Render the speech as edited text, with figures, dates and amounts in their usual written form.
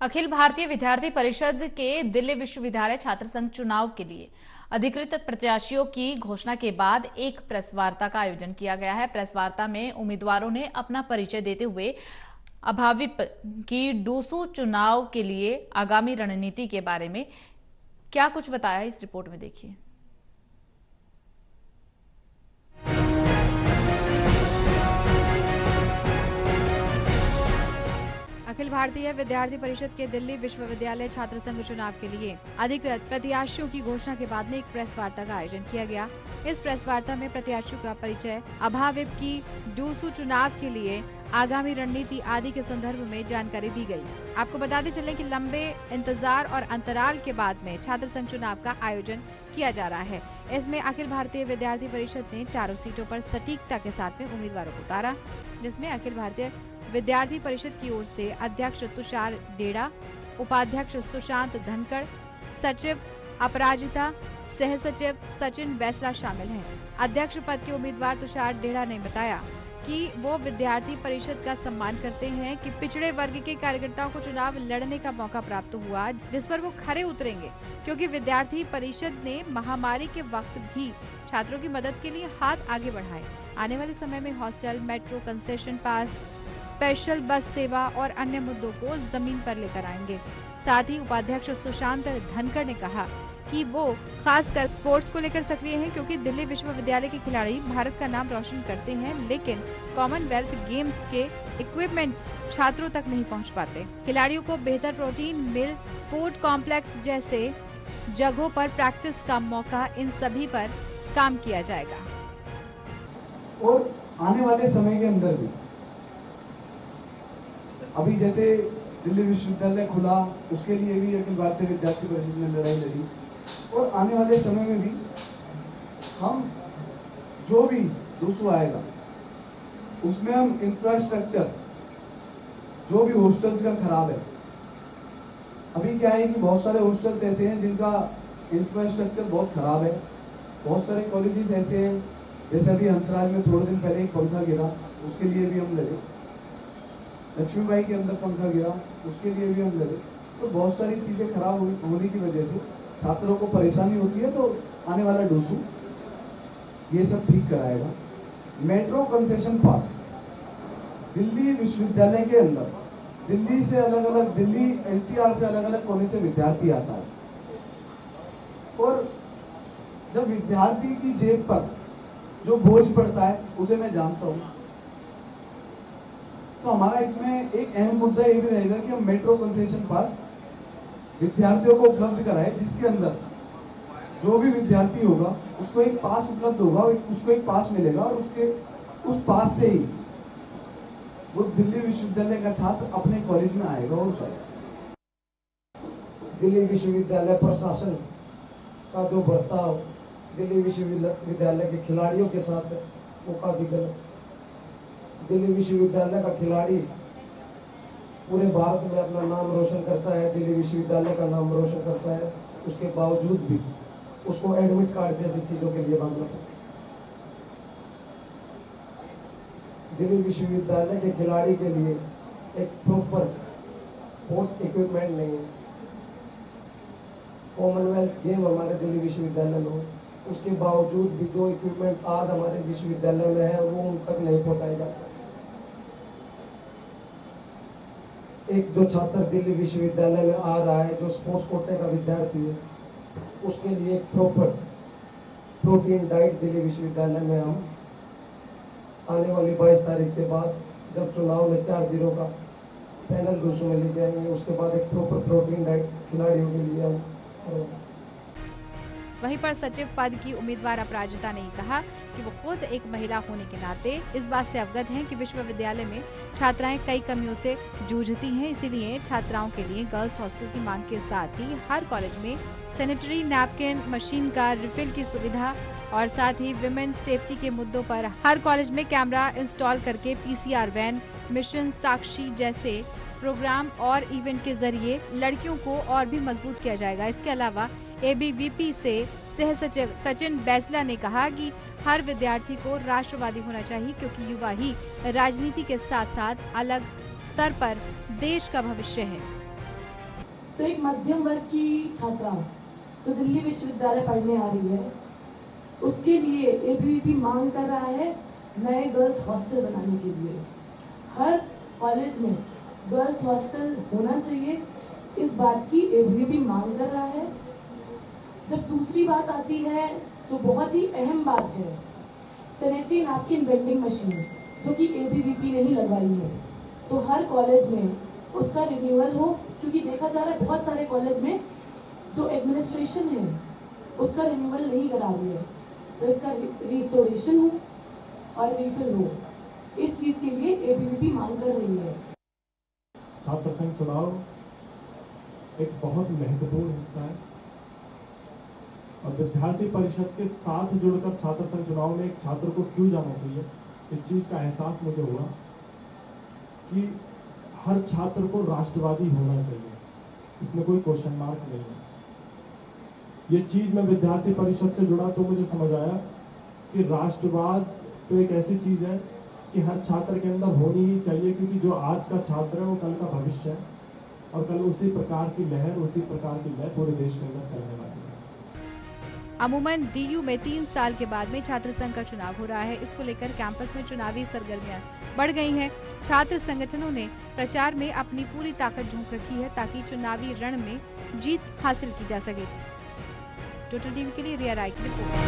अखिल भारतीय विद्यार्थी परिषद के दिल्ली विश्वविद्यालय छात्र संघ चुनाव के लिए अधिकृत प्रत्याशियों की घोषणा के बाद एक प्रेस वार्ता का आयोजन किया गया है। प्रेस वार्ता में उम्मीदवारों ने अपना परिचय देते हुए अभाविप की डूसू चुनाव के लिए आगामी रणनीति के बारे में क्या कुछ बताया है, इस रिपोर्ट में देखिए। अखिल भारतीय विद्यार्थी परिषद के दिल्ली विश्वविद्यालय छात्र संघ चुनाव के लिए अधिकृत प्रत्याशियों की घोषणा के बाद में एक प्रेस वार्ता का आयोजन किया गया। इस प्रेस वार्ता में प्रत्याशियों का परिचय, अभाविप की डूसू चुनाव के लिए आगामी रणनीति आदि के संदर्भ में जानकारी दी गई। आपको बताते चले कि लंबे इंतजार और अंतराल के बाद में छात्र संघ चुनाव का आयोजन किया जा रहा है। इसमें अखिल भारतीय विद्यार्थी परिषद ने चारों सीटों पर सटीकता के साथ में उम्मीदवारों को उतारा, जिसमें अखिल भारतीय विद्यार्थी परिषद की ओर से अध्यक्ष तुषार डेड़ा, उपाध्यक्ष सुशांत धनखड़, सचिव अपराजिता, सह सचिव सचिन बैसला शामिल हैं। अध्यक्ष पद के उम्मीदवार तुषार डेड़ा ने बताया कि वो विद्यार्थी परिषद का सम्मान करते हैं कि पिछड़े वर्ग के कार्यकर्ताओं को चुनाव लड़ने का मौका प्राप्त हुआ, जिस पर वो खरे उतरेंगे, क्योंकि विद्यार्थी परिषद ने महामारी के वक्त भी छात्रों की मदद के लिए हाथ आगे बढ़ाए। आने वाले समय में हॉस्टल, मेट्रो, कंसेशन पास, स्पेशल बस सेवा और अन्य मुद्दों को जमीन पर लेकर आएंगे। साथ ही उपाध्यक्ष सुशांत धनखड़ ने कहा कि वो खासकर स्पोर्ट्स को लेकर सक्रिय हैं, क्योंकि दिल्ली विश्वविद्यालय के खिलाड़ी भारत का नाम रोशन करते हैं, लेकिन कॉमनवेल्थ गेम्स के इक्विपमेंट्स छात्रों तक नहीं पहुंच पाते। खिलाड़ियों को बेहतर प्रोटीन मिल, स्पोर्ट कॉम्प्लेक्स जैसे जगहों पर प्रैक्टिस का मौका, इन सभी पर काम किया जाएगा। और आने वाले समय के अंदर भी अभी जैसे दिल्ली विश्वविद्यालय खुला, उसके लिए भी अखिल भारतीय विद्यार्थी परिषद ने लड़ाई लड़ी, और आने वाले समय में भी हम जो भी डूसू आएगा उसमें हम इंफ्रास्ट्रक्चर, जो भी हॉस्टल्स का खराब है, अभी क्या है कि बहुत सारे हॉस्टल्स ऐसे हैं जिनका इंफ्रास्ट्रक्चर बहुत खराब है। बहुत सारे कॉलेजेस ऐसे हैं, जैसे अभी हंसराज में थोड़े दिन पहले एक पंखा गिरा, उसके लिए भी हम लड़े। लक्ष्मीबाई के अंदर पंखा गिरा, उसके लिए भी हम लड़े। तो बहुत सारी चीजें खराब होने की वजह से छात्रों को परेशानी होती है, तो आने वाला डूसू ये सब ठीक कराएगा। मेट्रो कंसेशन पास, दिल्ली विश्वविद्यालय के अंदर दिल्ली से अलग अलग, दिल्ली एनसीआर से अलग अलग कोने से विद्यार्थी आता है, और जब विद्यार्थी की जेब पर जो बोझ पड़ता है उसे मैं जानता हूं, तो हमारा इसमें एक अहम मुद्दा ये भी रहेगा कि हम मेट्रो कंसेशन पास विद्यार्थियों को उपलब्ध कराए, जिसके अंदर जो भी विद्यार्थी होगा उसको एक पास उपलब्ध होगा, उसको एक पास मिलेगा, और उसके उस पास से ही वो दिल्ली विश्वविद्यालय का छात्र अपने कॉलेज में आएगा। और दिल्ली विश्वविद्यालय प्रशासन का जो बर्ताव दिल्ली विश्वविद्यालय के खिलाड़ियों के साथ है वो काफी गलत। दिल्ली विश्वविद्यालय का खिलाड़ी पूरे भारत में अपना नाम रोशन करता है, दिल्ली विश्वविद्यालय का नाम रोशन करता है, उसके बावजूद भी उसको एडमिट कार्ड जैसी चीजों के लिए मांगना पड़ता है। दिल्ली विश्वविद्यालय के खिलाड़ी के लिए एक प्रॉपर स्पोर्ट्स इक्विपमेंट नहीं है। कॉमनवेल्थ गेम हमारे दिल्ली विश्वविद्यालय में हो, उसके बावजूद भी जो इक्विपमेंट आज हमारे विश्वविद्यालय में है वो उन तक नहीं पहुंचाए जाते। एक जो छात्र दिल्ली विश्वविद्यालय में आ रहा है, जो स्पोर्ट्स कोटे का विद्यार्थी है, उसके लिए प्रॉपर प्रोटीन डाइट दिल्ली विश्वविद्यालय में हम आने वाली 22 तारीख के बाद, जब चुनाव में 4-0 का पैनल डूसू में लेके आएंगे, उसके बाद एक प्रॉपर प्रोटीन डाइट खिलाड़ियों के लिए हम। वहीं पर सचिव पद की उम्मीदवार अपराजिता ने कहा कि वो खुद एक महिला होने के नाते इस बात से अवगत हैं कि विश्वविद्यालय में छात्राएं कई कमियों से जूझती हैं, इसीलिए छात्राओं के लिए गर्ल्स हॉस्टल की मांग के साथ ही हर कॉलेज में सैनिटरी नैपकिन मशीन का रिफिल की सुविधा, और साथ ही विमेन सेफ्टी के मुद्दों पर हर कॉलेज में कैमरा इंस्टॉल करके PCR वैन, मिशन साक्षी जैसे प्रोग्राम और इवेंट के जरिए लड़कियों को और भी मजबूत किया जाएगा। इसके अलावा ABVP से सह सचिव सचिन बैसला ने कहा कि हर विद्यार्थी को राष्ट्रवादी होना चाहिए, क्योंकि युवा ही राजनीति के साथ साथ अलग स्तर पर देश का भविष्य है। तो एक मध्यम वर्ग की छात्रा जो दिल्ली विश्वविद्यालय पढ़ने आ रही है, उसके लिए एबीवीपी मांग कर रहा है नए गर्ल्स हॉस्टल बनाने के लिए। हर कॉलेज में गर्ल्स हॉस्टल होना चाहिए, इस बात की एबीवीपी मांग कर रहा है। जब दूसरी बात आती है जो बहुत ही अहम बात है, सैनिटरी नैपकिन वेंडिंग मशीन जो कि एबीवीपी नहीं लगवाई है, तो हर कॉलेज में उसका रिन्यूअल हो, क्योंकि देखा जा रहा है बहुत सारे कॉलेज में जो एडमिनिस्ट्रेशन है उसका रिन्यूअल नहीं करा रही है, तो इसका रिस्टोरेशन हो और रिफिल हो, इस चीज के लिए एबीवीपी मांग कर रही है। छात्र संघ चुनाव एक बहुत महत्वपूर्ण हिस्सा है और विद्यार्थी परिषद के साथ जुड़कर छात्र संघ चुनाव में एक छात्र को क्यों जाना चाहिए, इस चीज का एहसास मुझे हुआ कि हर छात्र को राष्ट्रवादी होना चाहिए, इसमें कोई क्वेश्चन मार्क नहीं है। ये चीज मैं विद्यार्थी परिषद से जुड़ा तो मुझे समझ आया कि राष्ट्रवाद तो एक ऐसी चीज है कि हर छात्र के अंदर होनी ही चाहिए, क्योंकि जो आज का छात्र है वो कल का भविष्य है और कल उसी प्रकार की लहर, उसी प्रकार की लहर पूरे देश के अंदर चलने वाली है। अमूमन डीयू में 3 साल के बाद में छात्र संघ का चुनाव हो रहा है। इसको लेकर कैंपस में चुनावी सरगर्मियां बढ़ गई हैं। छात्र संगठनों ने प्रचार में अपनी पूरी ताकत झोंक रखी है ताकि चुनावी रण में जीत हासिल की जा सके। टोटल टीवी के लिए रिया राय की रिपोर्ट।